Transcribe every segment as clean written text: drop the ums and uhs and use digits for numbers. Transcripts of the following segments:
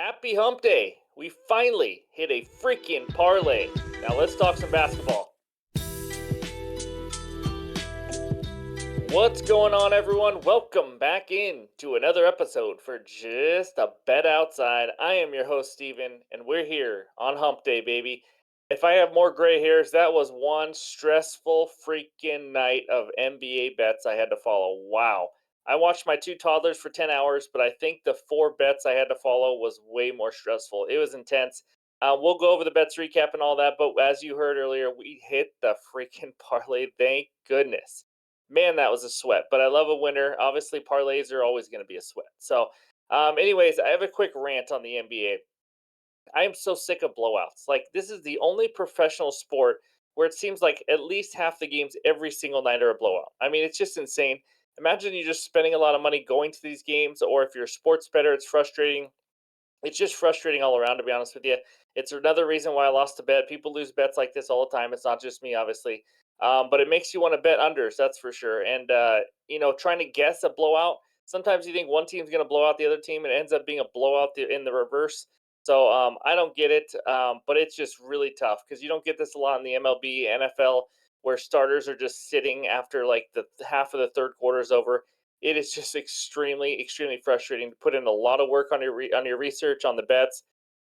Happy hump day! We finally hit a freaking parlay. Now let's talk some basketball. What's going on, everyone? Welcome back in to another episode for Just a Bet Outside. I am your host, Steven, and we're here on hump day, baby. If I have more gray hairs, that was one stressful freaking night of NBA bets I had to follow. Wow. I watched my two toddlers for 10 hours, but I think the four bets I had to follow was way more stressful. It was intense. We'll go over the bets recap and all that, but as you heard earlier, we hit the freaking parlay. Thank goodness. Man, that was a sweat, but I love a winner. Obviously, parlays are always going to be a sweat. Anyways, I have a quick rant on the NBA. I am so sick of blowouts. Like, this is the only professional sport where it seems like at least half the games every single night are a blowout. I mean, it's just insane. Imagine you just spending a lot of money going to these games, or if you're a sports bettor, it's frustrating. It's just frustrating all around, to be honest with you. It's another reason why I lost a bet. People lose bets like this all the time. It's not just me, obviously. But it makes you want to bet unders, that's for sure. Trying to guess a blowout, sometimes you think one team's going to blow out the other team, and it ends up being a blowout in the reverse. I don't get it, but it's just really tough because you don't get this a lot in the MLB, NFL, where starters are just sitting after like the half of the third quarter is over. It is just extremely, extremely frustrating to put in a lot of work on your research on the bets,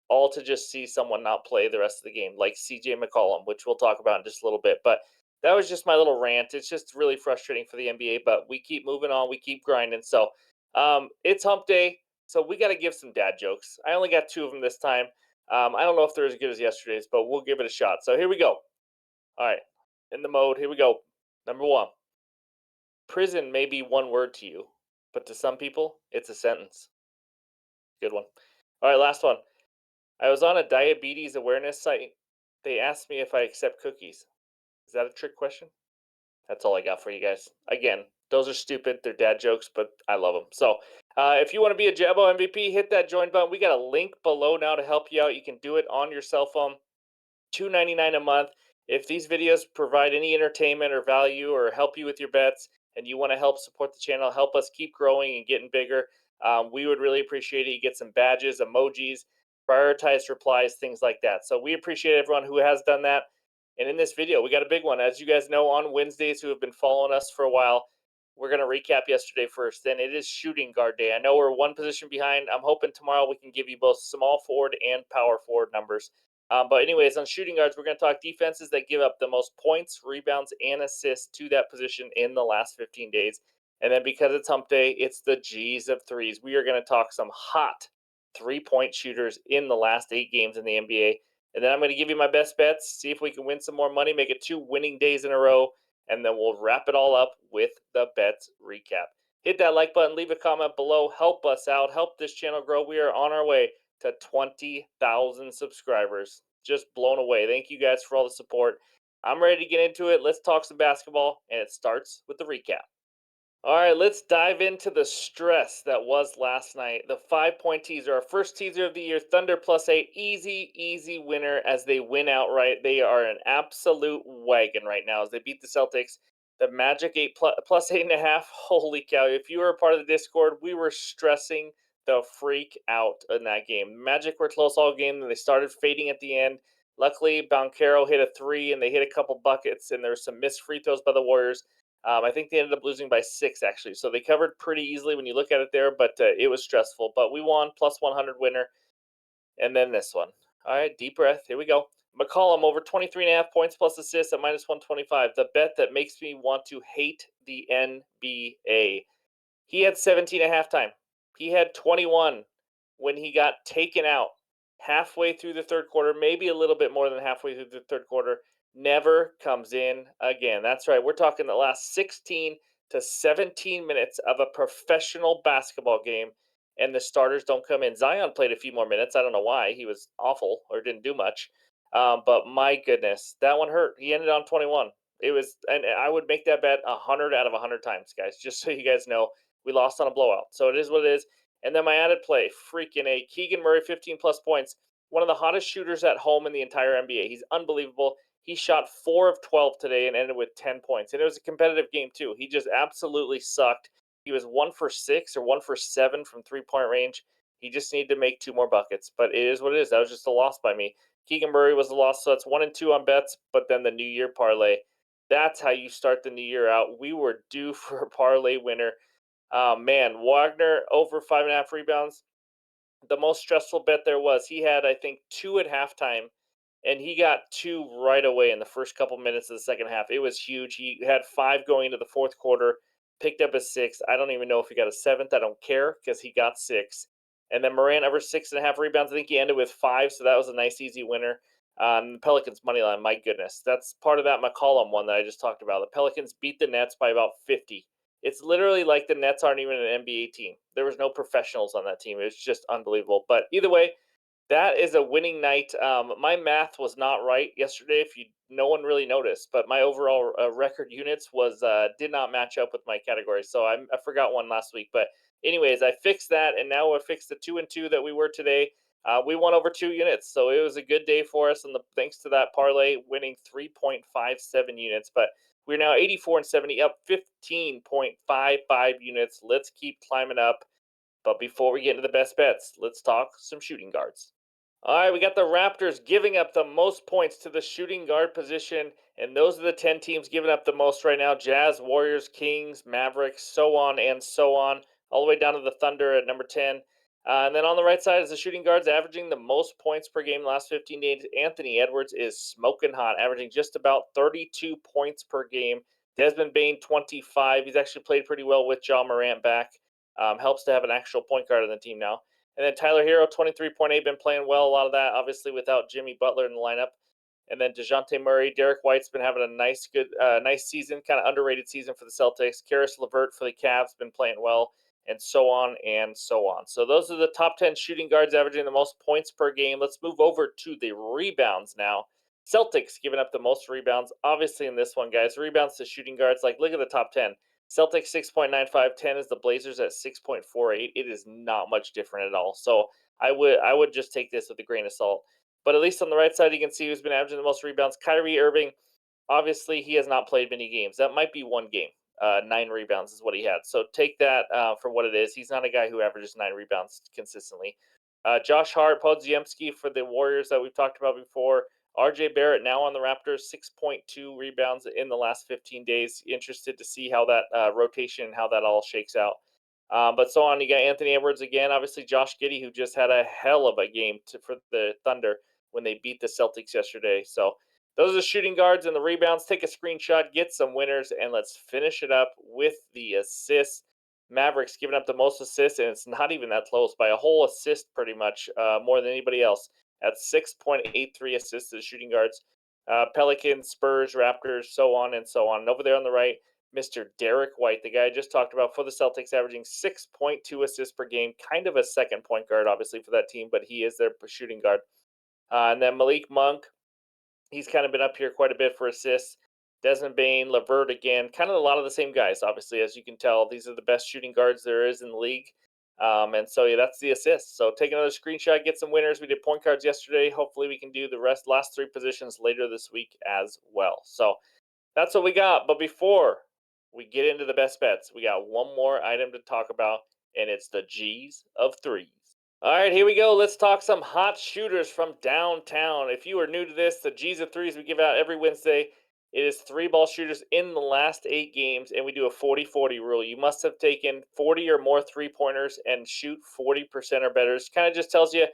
all to just see someone not play the rest of the game, like CJ McCollum, which we'll talk about in just a little bit. But that was just my little rant. It's just really frustrating for the NBA, but we keep moving on, we keep grinding. It's hump day, so we got to give some dad jokes. I only got two of them this time. I don't know if they're as good as yesterday's, but we'll give it a shot. So here we go. All right, in the mode. Here we go. Number one. Prison may be one word to you, but to some people, it's a sentence. Good one. All right, last one. I was on a diabetes awareness site. They asked me if I accept cookies. Is that a trick question? That's all I got for you guys. Again, those are stupid. They're dad jokes, but I love them. If you want to be a Jabbo MVP, hit that join button. We got a link below now to help you out. You can do it on your cell phone. $2.99 a month. If these videos provide any entertainment or value or help you with your bets, and you want to help support the channel, help us keep growing and getting bigger, we would really appreciate it. You get some badges, emojis, prioritized replies, things like that. So we appreciate everyone who has done that. And in this video, we got a big one. As you guys know, on Wednesdays, who have been following us for a while, we're going to recap yesterday first. Then it is shooting guard day. I know we're one position behind. I'm hoping tomorrow we can give you both small forward and power forward numbers. But anyways, on shooting guards, we're going to talk defenses that give up the most points, rebounds, and assists to that position in the last 15 days. And then because it's hump day, it's the G's of threes. We are going to talk some hot three-point shooters in the last 8 games in the NBA. And then I'm going to give you my best bets, see if we can win some more money, make it 2 winning days in a row, and then we'll wrap it all up with the bets recap. Hit that like button, leave a comment below, help us out, help this channel grow. We are on our way to 20,000 subscribers. Just blown away. Thank you guys for all the support. I'm ready to get into it. Let's talk some basketball, and it starts with the recap. All right, let's dive into the stress that was last night. The 5-point teaser, our first teaser of the year, Thunder +8, easy, easy winner as they win outright. They are an absolute wagon right now as they beat the Celtics. The Magic plus 8.5. Holy cow! If you were a part of the Discord, we were stressing the freak out in that game. Magic were close all game, and they started fading at the end. Luckily, Banchero hit a 3, and they hit a couple buckets, and there were some missed free throws by the Warriors. I think they ended up losing by 6, actually. So they covered pretty easily when you look at it there, but it was stressful. But we won, plus 100 winner. And then this one. All right, deep breath. Here we go. McCollum over 23.5 points plus assists at minus 125. The bet that makes me want to hate the NBA. He had 17 at halftime. He had 21 when he got taken out halfway through the third quarter, maybe a little bit more than halfway through the third quarter. Never comes in again. That's right. We're talking the last 16 to 17 minutes of a professional basketball game, and the starters don't come in. Zion played a few more minutes. I don't know why. He was awful or didn't do much. But my goodness, that one hurt. He ended on 21. And I would make that bet 100 out of 100 times, guys, just so you guys know. We lost on a blowout. So it is what it is. And then my added play, freaking A. Keegan Murray, 15 plus points. One of the hottest shooters at home in the entire NBA. He's unbelievable. He shot 4 of 12 today and ended with 10 points. And it was a competitive game, too. He just absolutely sucked. He was 1 for 6 or 1 for 7 from three-point range. He just needed to make 2 more buckets, but it is what it is. That was just a loss by me. Keegan Murray was a loss, so that's 1 and 2 on bets. But then the New Year parlay. That's how you start the new year out. We were due for a parlay winner. Man, Wagner over 5.5 rebounds. The most stressful bet there was. He had, I think, 2 at halftime, and he got 2 right away in the first couple minutes of the second half. It was huge. He had 5 going into the fourth quarter, picked up a 6th. I don't even know if he got a 7th. I don't care because he got 6. And then Moran over 6.5 rebounds. I think he ended with 5, so that was a nice, easy winner. The Pelicans money line, my goodness, that's part of that McCollum one that I just talked about. The Pelicans beat the Nets by about 50. It's literally like the Nets aren't even an NBA team. There was no professionals on that team. It was just unbelievable. But either way, that is a winning night. My math was not right yesterday. If you, no one really noticed, but my overall record units was did not match up with my category. So I forgot one last week. But anyways, I fixed that, and now I fixed the 2 and 2 that we were today. We won over 2 units, so it was a good day for us. And thanks to that parlay, winning 3.57 units. But we're now 84 and 70, up 15.55 units. Let's keep climbing up. But before we get into the best bets, let's talk some shooting guards. All right, we got the Raptors giving up the most points to the shooting guard position, and those are the 10 teams giving up the most right now: Jazz, Warriors, Kings, Mavericks, so on and so on, all the way down to the Thunder at number 10. And then on the right side is the shooting guards averaging the most points per game the last 15 days. Anthony Edwards is smoking hot, averaging just about 32 points per game. Desmond Bain, 25. He's actually played pretty well with Ja Morant back. Helps to have an actual point guard on the team now. And then Tyler Hero, 23.8, been playing well. A lot of that, obviously, without Jimmy Butler in the lineup. And then DeJounte Murray, Derek White's been having a nice season, kind of underrated season for the Celtics. Karis LeVert for the Cavs been playing well, and so on and so on. So those are the top 10 shooting guards averaging the most points per game. Let's move over to the rebounds now. Celtics giving up the most rebounds, obviously in this one, guys. Rebounds to shooting guards. Like, look at the top 10. Celtics 6.95, 10 is the Blazers at 6.48. It is not much different at all. So I would just take this with a grain of salt. But at least on the right side, you can see who's been averaging the most rebounds. Kyrie Irving, obviously, he has not played many games. That might be one game. 9 rebounds is what he had. So take that for what it is. He's not a guy who averages 9 rebounds consistently. Josh Hart, Podziemski for the Warriors that we've talked about before. RJ Barrett now on the Raptors, 6.2 rebounds in the last 15 days. Interested to see how that rotation, how that all shakes out. But so on, you got Anthony Edwards again. Obviously, Josh Giddey, who just had a hell of a game for the Thunder when they beat the Celtics yesterday. So those are the shooting guards and the rebounds. Take a screenshot, get some winners, and let's finish it up with the assists. Mavericks giving up the most assists, and it's not even that close by a whole assist, pretty much more than anybody else at 6.83 assists to the shooting guards. Pelicans, Spurs, Raptors, so on and so on. And over there on the right, Mr. Derek White, the guy I just talked about for the Celtics, averaging 6.2 assists per game. Kind of a second point guard, obviously, for that team, but he is their shooting guard. And then Malik Monk, he's kind of been up here quite a bit for assists. Desmond Bain, LeVert again, kind of a lot of the same guys, obviously, as you can tell. These are the best shooting guards there is in the league. And so, yeah, that's the assists. So take another screenshot, get some winners. We did point guards yesterday. Hopefully, we can do the last 3 positions later this week as well. So that's what we got. But before we get into the best bets, we got one more item to talk about, and it's the G's of threes. All right, here we go. Let's talk some hot shooters from downtown. If you are new to this, the G's of threes we give out every Wednesday. It is 3 ball shooters in the last 8 games, and we do a 40-40 rule. You must have taken 40 or more 3-pointers and shoot 40% or better. It kind of just tells you,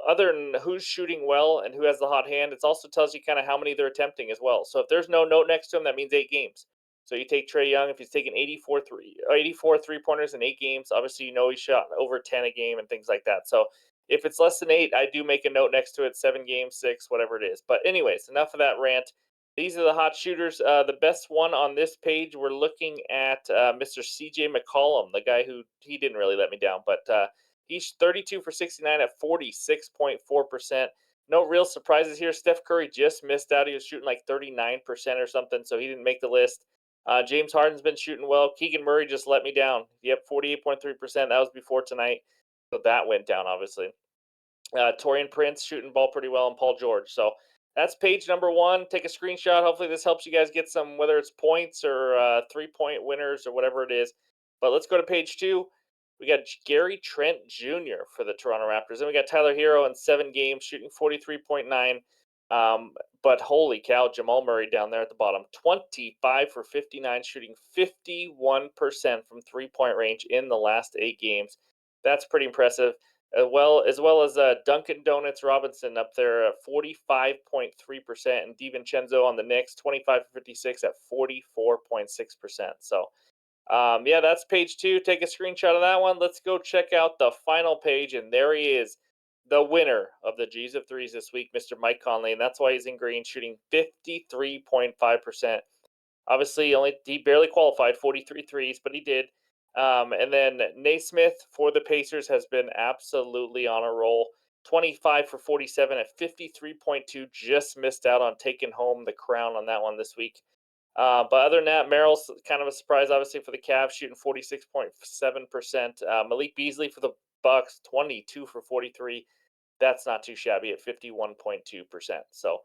other than who's shooting well and who has the hot hand, it also tells you kind of how many they're attempting as well. So if there's no note next to him, that means 8 games. So you take Trae Young, if he's taken 84 3-pointers in 8 games, obviously he shot over 10 a game and things like that. So if it's less than 8, I do make a note next to it, 7 games, 6, whatever it is. But anyways, enough of that rant. These are the hot shooters. The best one on this page, we're looking at Mr. CJ McCollum, the guy who he didn't really let me down, but he's 32 for 69 at 46.4%. No real surprises here. Steph Curry just missed out. He was shooting like 39% or something, so he didn't make the list. James Harden's been shooting well. Keegan Murray just let me down. Yep, 48.3%. That was before tonight, so that went down, obviously. Torian Prince shooting ball pretty well, and Paul George. So that's page number 1. Take a screenshot. Hopefully this helps you guys get some, whether it's points or 3-point winners or whatever it is. But let's go to page 2. We got Gary Trent Jr. for the Toronto Raptors. Then we got Tyler Hero in 7 games, shooting 43.9. Um, but holy cow, Jamal Murray down there at the bottom, 25 for 59, shooting 51% from 3-point range in the last 8 games. That's pretty impressive. As well as Duncan Donuts Robinson up there at 45.3%, and DiVincenzo on the Knicks, 25 for 56 at 44.6%. So yeah, that's page 2. Take a screenshot of that one. Let's go check out the final page, and there he is, the winner of the G's of Threes this week, Mr. Mike Conley, and that's why he's in green, shooting 53.5%. Obviously, he barely qualified 43 threes, but he did. And then Naismith for the Pacers has been absolutely on a roll. 25 for 47 at 53.2. Just missed out on taking home the crown on that one this week. But other than that, Merrill's kind of a surprise, obviously, for the Cavs, shooting 46.7%. Malik Beasley for the Bucks, 22 for 43. That's not too shabby at 51.2%. So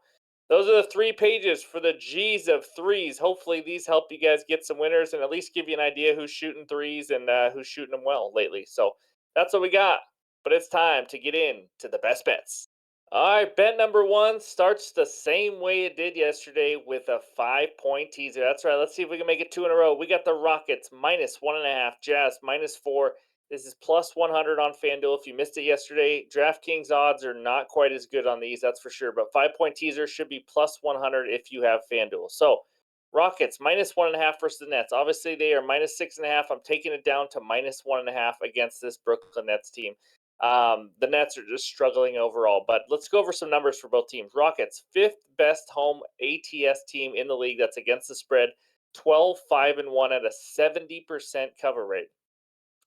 those are the 3 pages for the G's of threes. Hopefully, these help you guys get some winners and at least give you an idea who's shooting threes and who's shooting them well lately. So that's what we got. But it's time to get into the best bets. All right, bet number 1 starts the same way it did yesterday with a 5-point teaser. That's right. Let's see if we can make it 2 in a row. We got the Rockets -1.5, Jazz -4. This is plus 100 on FanDuel. If you missed it yesterday, DraftKings odds are not quite as good on these, that's for sure. But 5-point teaser should be plus 100 if you have FanDuel. So Rockets -1.5 versus the Nets. Obviously, they are -6.5. I'm taking it down to -1.5 against this Brooklyn Nets team. The Nets are just struggling overall, but let's go over some numbers for both teams. Rockets, 5th best home ATS team in the league that's against the spread, 12-5-1 at a 70% cover rate.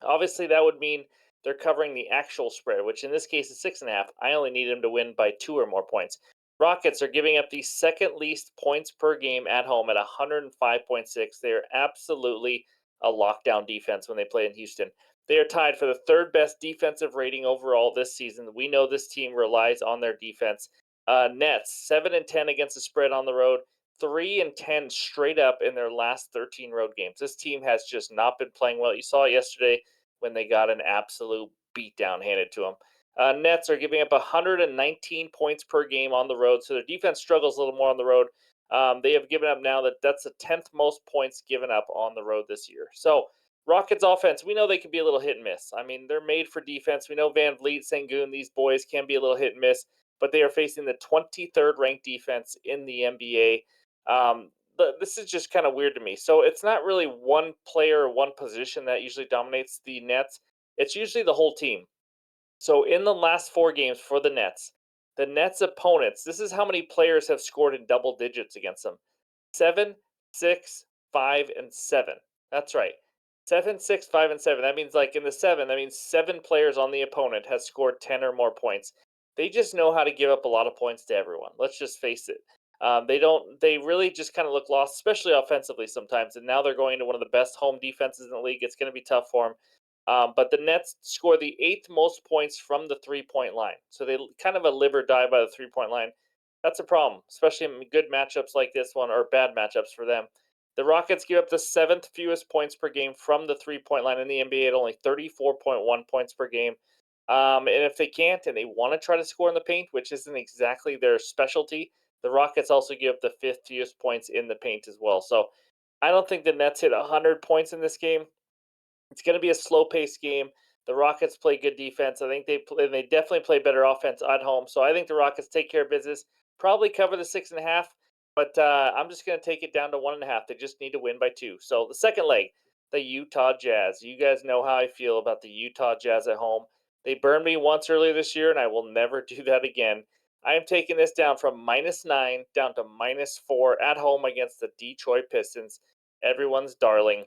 Obviously, that would mean they're covering the actual spread, which in this case is 6.5. I only need them to win by 2 or more points. Rockets are giving up the second least points per game at home at 105.6. They are absolutely a lockdown defense when they play in Houston. They are tied for the 3rd best defensive rating overall this season. We know this team relies on their defense. Nets 7-10 against the spread on the road, 3-10 straight up in their last 13 road games. This team has just not been playing well. You saw it yesterday when they got an absolute beatdown handed to them. Nets are giving up 119 points per game on the road, so their defense struggles a little more on the road. They have given up now that's the 10th most points given up on the road this year. So Rockets offense, we know they can be a little hit and miss. I mean, they're made for defense. We know Van Vliet, Sengun, these boys can be a little hit and miss, but they are facing the 23rd ranked defense in the NBA. This is just kind of weird to me. So it's not really one player or one position that usually dominates the Nets. It's usually the whole team. So in the last 4 games for the Nets opponents, this is how many players have scored in double digits against them: 7, 6, 5, and 7. That's right. 7, 6, 5, and 7. That means, like, in the 7, that means 7 players on the opponent has scored 10 or more points. They just know how to give up a lot of points to everyone. Let's just face it. They don't. They really just kind of look lost, especially offensively sometimes. And now they're going to one of the best home defenses in the league. It's going to be tough for them. But the Nets score the 8th most points from the 3-point line. So they kind of a live or die by the 3-point line. That's a problem, especially in good matchups like this one, or bad matchups for them. The Rockets give up the 7th fewest points per game from the 3-point line in the NBA at only 34.1 points per game. And if they can't and they want to try to score in the paint, which isn't exactly their specialty, the Rockets also give up the 5th fewest points in the paint as well. So I don't think the Nets hit 100 points in this game. It's going to be a slow-paced game. The Rockets play good defense. I think they definitely play better offense at home. So I think the Rockets take care of business. Probably cover the 6.5, but I'm just going to take it down to 1.5. They just need to win by 2. So the second leg, the Utah Jazz. You guys know how I feel about the Utah Jazz at home. They burned me once earlier this year, and I will never do that again. I am taking this down from -9 down to -4 at home against the Detroit Pistons, everyone's darling.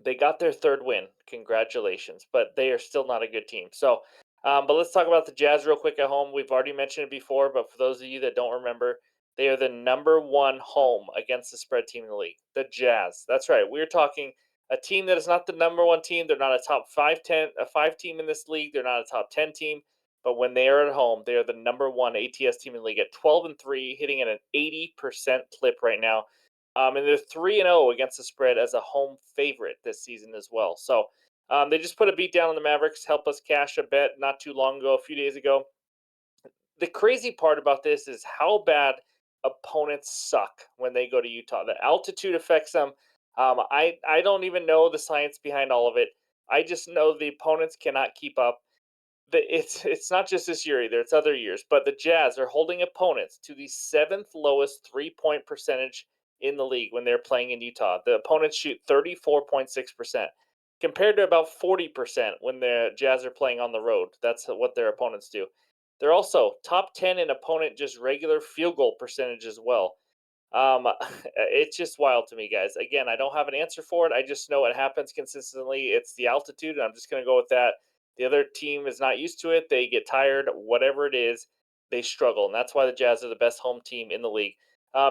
They got their 3rd win. Congratulations. But they are still not a good team. So, but let's talk about the Jazz real quick at home. We've already mentioned it before, but for those of you that don't remember, they are the number 1 home against the spread team in the league. The Jazz. That's right. We're talking a team that is not the number 1 team. They're not a top 5 team in this league. They're not a top 10 team. But when they are at home, they are the number 1 ATS team in the league at 12-3, hitting at an 80% clip right now. And they're 3-0 against the spread as a home favorite this season as well. So They just put a beat down on the Mavericks, help us cash a bet not too long ago, a few days ago. The crazy part about this is how bad opponents suck when they go to Utah. The altitude affects them. I don't even know the science behind all of it. I just know the opponents cannot keep up. It's not just this year either; it's other years. But the Jazz are holding opponents to the seventh lowest 3-point percentage in the league when they're playing in Utah. The opponents shoot 34.6%, compared to about 40% when the Jazz are playing on the road. That's what their opponents do. They're also top 10 in opponent just regular field goal percentage as well. It's just wild to me, guys. Again, I don't have an answer for it. I just know it happens consistently. It's the altitude, and I'm just going to go with that. The other team is not used to it. They get tired, whatever it is, they struggle. And that's why the Jazz are the best home team in the league.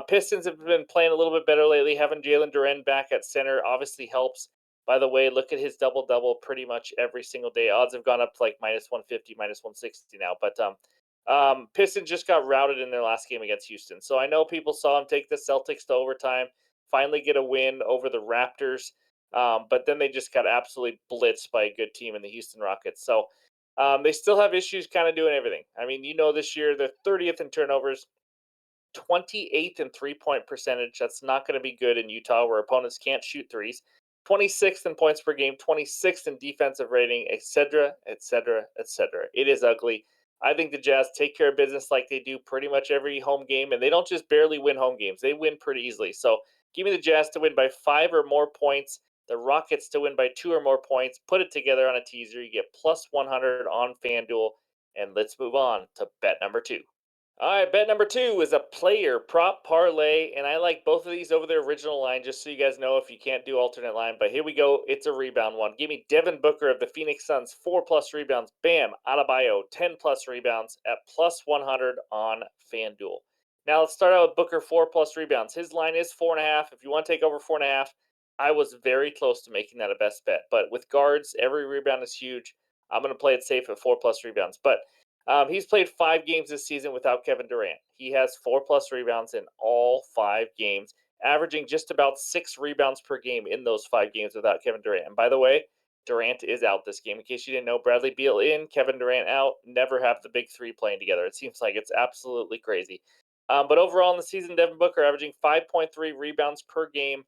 Pistons have been playing a little bit better lately. Having Jalen Duren back at center obviously helps. By the way, look at his double double pretty much every single day. Odds have gone up to like minus 150, minus 160 now. But Pistons just got routed in their last game against Houston. So I know people saw him take the Celtics to overtime, finally get a win over the Raptors. But then they just got absolutely blitzed by a good team in the Houston Rockets. So they still have issues kind of doing everything. I mean, this year they're 30th in turnovers, 28th in 3-point percentage. That's not going to be good in Utah where opponents can't shoot threes. 26th in points per game, 26th in defensive rating, etc., etc., etc. It is ugly. I think the Jazz take care of business like they do pretty much every home game, and they don't just barely win home games. They win pretty easily. So give me the Jazz to win by 5 or more points, the Rockets to win by 2 or more points. Put it together on a teaser. You get plus 100 on FanDuel, and let's move on to bet number 2. All right, bet number 2 is a player prop parlay, and I like both of these over their original line, just so you guys know if you can't do alternate line. But here we go. It's a rebound one. Give me Devin Booker of the Phoenix Suns, 4+ rebounds. Bam, Adebayo, 10+ rebounds at plus 100 on FanDuel. Now let's start out with Booker, 4+ rebounds. His line is 4.5. If you want to take over 4.5, I was very close to making that a best bet. But with guards, every rebound is huge. I'm going to play it safe at 4+ rebounds. But he's played 5 games this season without Kevin Durant. He has 4+ rebounds in all 5 games, averaging just about 6 rebounds per game in those 5 games without Kevin Durant. And by the way, Durant is out this game. In case you didn't know, Bradley Beal in, Kevin Durant out. Never have the big three playing together. It seems like it's absolutely crazy. But overall in the season, Devin Booker averaging 5.3 rebounds per game.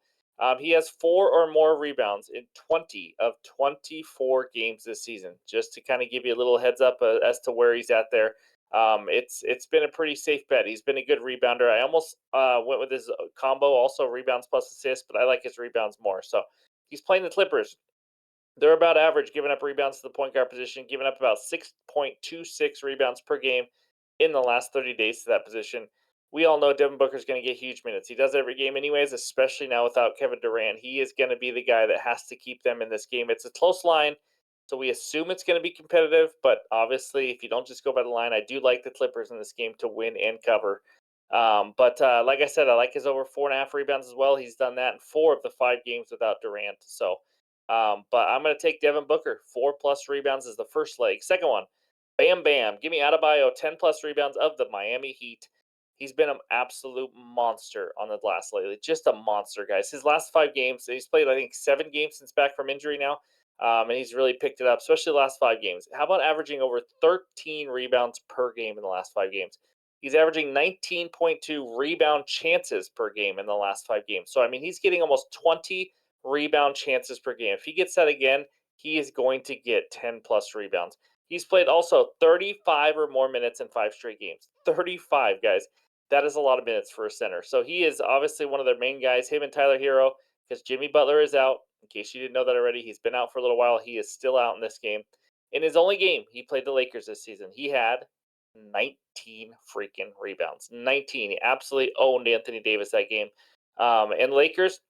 He has 4 or more rebounds in 20 of 24 games this season. Just to kind of give you a little heads up as to where he's at there. It's been a pretty safe bet. He's been a good rebounder. I almost went with his combo, also rebounds plus assists, but I like his rebounds more. So he's playing the Clippers. They're about average, giving up rebounds to the point guard position, giving up about 6.26 rebounds per game in the last 30 days to that position. We all know Devin Booker's going to get huge minutes. He does every game, anyways, especially now without Kevin Durant. He is going to be the guy that has to keep them in this game. It's a close line, so we assume it's going to be competitive, but obviously, if you don't just go by the line, I do like the Clippers in this game to win and cover. But like I said, I like his over 4.5 rebounds as well. He's done that in 4 of the 5 games without Durant. So but I'm going to take Devin Booker. 4+ rebounds is the first leg. Second one, Bam Bam. Give me Adebayo, 10+ rebounds of the Miami Heat. He's been an absolute monster on the glass lately. Just a monster, guys. His last 5 games, he's played, I think, 7 games since back from injury now. And he's really picked it up, especially the last 5 games. How about averaging over 13 rebounds per game in the last 5 games? He's averaging 19.2 rebound chances per game in the last 5 games. So, I mean, he's getting almost 20 rebound chances per game. If he gets that again, he is going to get 10+ rebounds. He's played also 35 or more minutes in 5 straight games. 35, guys. That is a lot of minutes for a center. So he is obviously one of their main guys, him and Tyler Hero, because Jimmy Butler is out. In case you didn't know that already, he's been out for a little while. He is still out in this game. In his only game, he played the Lakers this season. He had 19 freaking rebounds. 19. He absolutely owned Anthony Davis that game. And Lakers,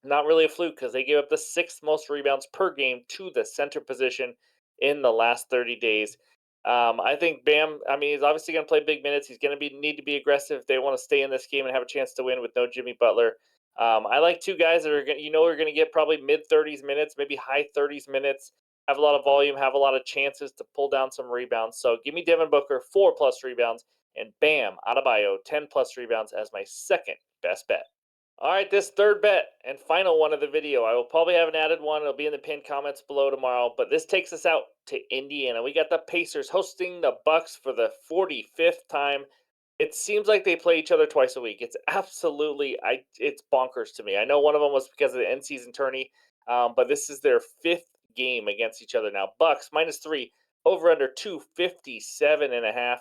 not really a fluke because they gave up the 6th most rebounds per game to the center position in the last 30 days. I think Bam, I mean, he's obviously going to play big minutes. He's going to need to be aggressive if they want to stay in this game and have a chance to win with no Jimmy Butler. I like 2 guys that are are going to get probably mid-30s minutes, maybe high-30s minutes, have a lot of volume, have a lot of chances to pull down some rebounds. So give me Devin Booker, 4+ rebounds, and Bam Adebayo, 10+ rebounds as my second best bet. All right, this third bet and final one of the video. I will probably have an added one. It'll be in the pinned comments below tomorrow. But this takes us out to Indiana. We got the Pacers hosting the Bucks for the 45th time. It seems like they play each other twice a week. It's absolutely, it's bonkers to me. I know one of them was because of the end season tourney, but this is their fifth game against each other now. Bucks -3, over under 257.5.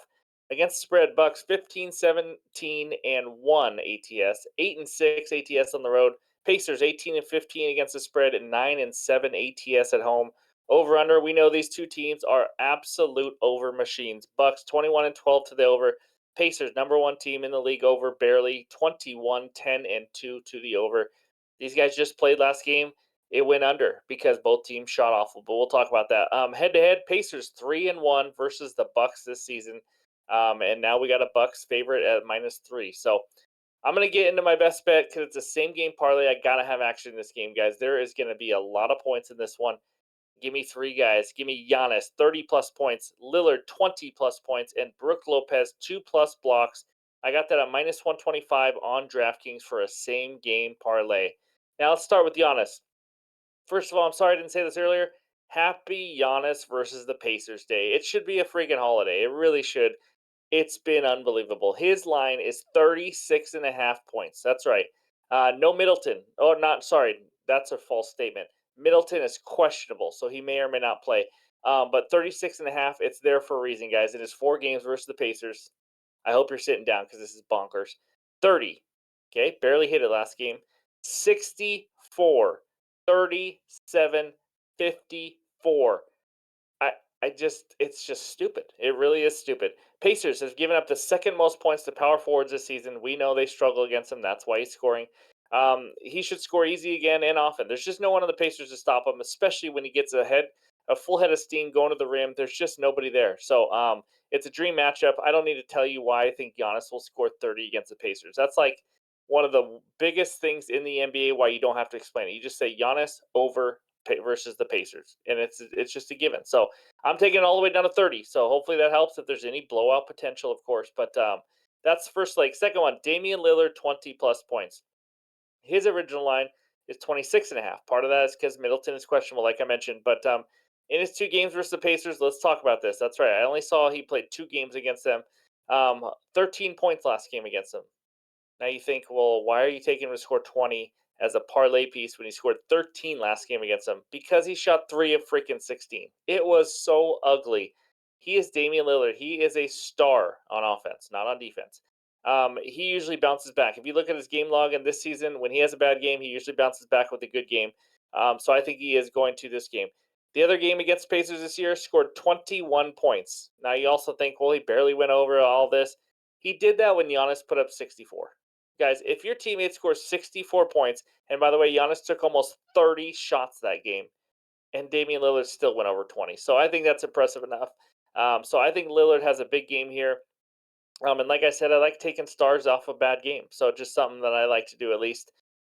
Against spread, Bucks 15, 17, and 1 ATS, 8 and 6 ATS on the road. Pacers 18 and 15 against the spread, and 9 and 7 ATS at home. Over under, we know these two teams are absolute over machines. Bucks 21 and 12 to the over. Pacers number one team in the league over, barely 21, 10 and 2 to the over. These guys just played last game. It went under because both teams shot awful, but we'll talk about that. Head to head, Pacers 3-1 versus the Bucks this season. And now we got a Bucks favorite at -3. So I'm gonna get into my best bet because it's the same game parlay. I gotta have action in this game, guys. There is gonna be a lot of points in this one. Give me three guys. Give me Giannis 30 plus points, Lillard 20 plus points, and Brook Lopez 2 plus blocks. I got that at -125 on DraftKings for a same game parlay. Now let's start with Giannis. First of all, I'm sorry I didn't say this earlier. Happy Giannis versus the Pacers Day. It should be a freaking holiday. It really should. It's been unbelievable. His line is 36.5 points. That's right. No Middleton. Oh, not sorry. That's a false statement. Middleton is questionable, so he may or may not play. But 36.5, it's there for a reason, guys. It is 4 games versus the Pacers. I hope you're sitting down because this is bonkers. 30. Okay, barely hit it last game. 64, 37, 54. I I just it's just stupid. It really is stupid. Pacers have given up the second most points to power forwards this season. We know they struggle against him. That's why he's scoring. He should score easy again and often. There's just no one on the Pacers to stop him, especially when he gets a full head of steam going to the rim. There's just nobody there. So it's a dream matchup. I don't need to tell you why I think Giannis will score 30 against the Pacers. That's like one of the biggest things in the NBA why you don't have to explain it. You just say Giannis over versus the Pacers, and it's just a given. So I'm taking it all the way down to 30. So hopefully that helps if there's any blowout potential, of course. But that's first leg. Second one, Damian Lillard, 20 plus points. His original line is 26.5. Part of that is because Middleton is questionable, like I mentioned. But in his 2 games versus the Pacers, let's talk about this. That's right. I only saw he played 2 games against them. 13 points last game against them. Now you think, well, why are you taking him to score 20 as a parlay piece when he scored 13 last game against them? Because he shot 3 of freaking 16. It was so ugly. He is Damian Lillard. He is a star on offense, not on defense. He usually bounces back. If you look at his game log in this season, when he has a bad game, he usually bounces back with a good game. So I think he is going to this game. The other game against Pacers this year scored 21 points. Now you also think, well, he barely went over all this. He did that when Giannis put up 64. Guys, if your teammate scores 64 points, and by the way, Giannis took almost 30 shots that game, and Damian Lillard still went over 20. So I think that's impressive enough. So I think Lillard has a big game here. And like I said, I like taking stars off of bad games. So just something that I like to do at least.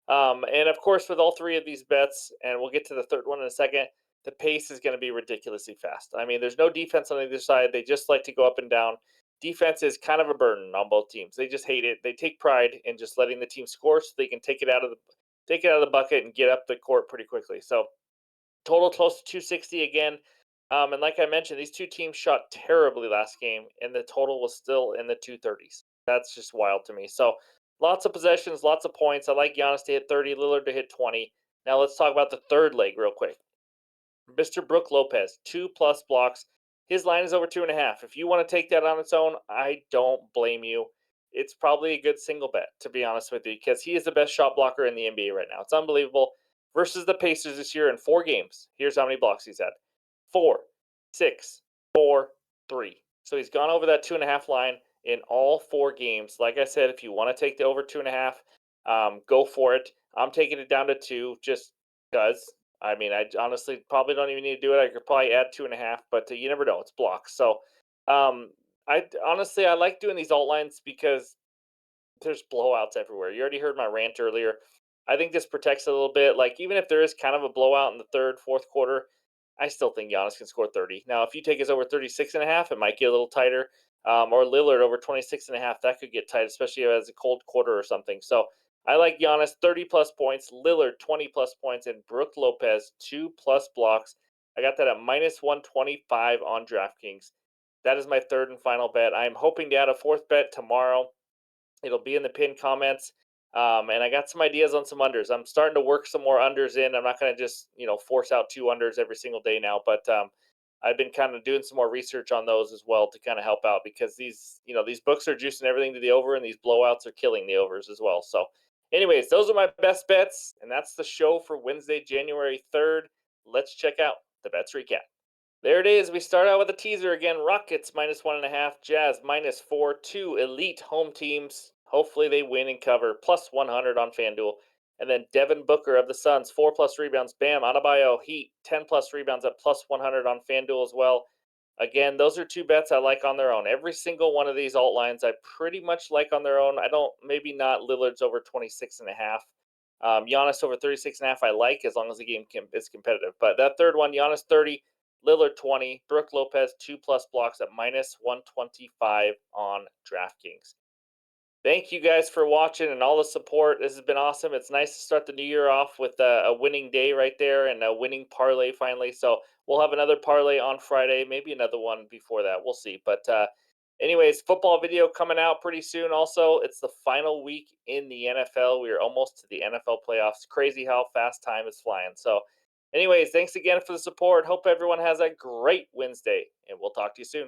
And of course, with all 3 of these bets, and we'll get to the third one in a second, the pace is going to be ridiculously fast. I mean, there's no defense on either side. They just like to go up and down. Defense is kind of a burden on both teams. They just hate it. They take pride in just letting the team score so they can take it out of the bucket and get up the court pretty quickly. So total close to 260 again. And like I mentioned, these two teams shot terribly last game, and the total was still in the 230s. That's just wild to me. So lots of possessions, lots of points. I like Giannis to hit 30, Lillard to hit 20. Now let's talk about the third leg real quick. Mr. Brook Lopez, 2 plus blocks. His line is over 2.5. If you want to take that on its own, I don't blame you. It's probably a good single bet, to be honest with you, because he is the best shot blocker in the NBA right now. It's unbelievable. Versus the Pacers this year in 4 games. Here's how many blocks he's had: 4, 6, 4, 3. So he's gone over that 2.5 line in all 4 games. Like I said, if you want to take the over 2.5, go for it. I'm taking it down to 2 just because. I mean, I honestly probably don't even need to do it. I could probably add 2.5, but you never know. It's blocks. So, I honestly I like doing these alt lines because there's blowouts everywhere. You already heard my rant earlier. I think this protects a little bit. Like even if there is kind of a blowout in the third, fourth quarter, I still think Giannis can score 30. Now, if you take us over 36.5, it might get a little tighter. Or Lillard over 26.5, that could get tight, especially as a cold quarter or something. So I like Giannis 30 plus points, Lillard 20 plus points, and Brooke Lopez 2 plus blocks. I got that at minus 125 on DraftKings. That is my third and final bet. I'm hoping to add a fourth bet tomorrow. It'll be in the pinned comments. And I got some ideas on some unders. I'm starting to work some more unders in. I'm not going to just force out two unders every single day now, but I've been kind of doing some more research on those as well to kind of help out because these books are juicing everything to the over, and these blowouts are killing the overs as well. So, anyways, those are my best bets, and that's the show for Wednesday, January 3rd. Let's check out the bets recap. There it is. We start out with a teaser again. Rockets minus 1.5, Jazz minus 4, two elite home teams. Hopefully they win and cover. Plus 100 on FanDuel. And then Devin Booker of the Suns, 4 plus rebounds. Bam Adebayo Heat, 10 plus rebounds at plus 100 on FanDuel as well. Again, those are two bets I like on their own. Every single one of these alt lines I pretty much like on their own. I don't, maybe not Lillard's over 26.5. Giannis over 36.5 I like as long as the game is competitive. But that third one, Giannis 30, Lillard 20, Brooke Lopez 2 plus blocks at minus 125 on DraftKings. Thank you guys for watching and all the support. This has been awesome. It's nice to start the new year off with a winning day right there and a winning parlay finally. So we'll have another parlay on Friday, maybe another one before that. We'll see. But anyways, football video coming out pretty soon. Also, it's the final week in the NFL. We are almost to the NFL playoffs. Crazy how fast time is flying. So, anyways, thanks again for the support. Hope everyone has a great Wednesday, and we'll talk to you soon.